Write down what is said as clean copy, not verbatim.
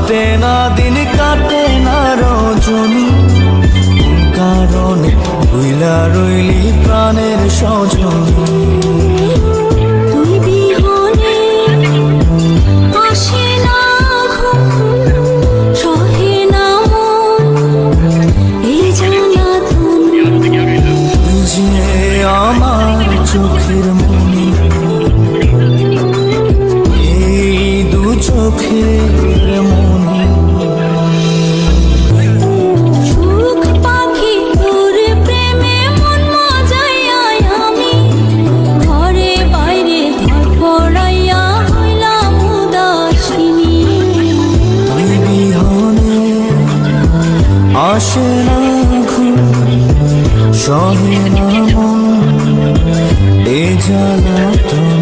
কাটে না দিন কাটে না রজনী, কোন কারণে ভুইলা রইলি প্রাণের স্বজন। তুই বিহনে আসে না ঘুম, সহে না মন এই জ্বালাতন। তুই যে আমার চোখের মনি, এই দু চোখের মনি। সুখ পাখি তোর প্রেমে মন মজাইয়া আমি, ঘরে বাইরে ধরফড়াইয়া হইলাম উদাসিনী। তুই বিহনে আসে না ঘুম, সহে না মন এ জ্বালাতন।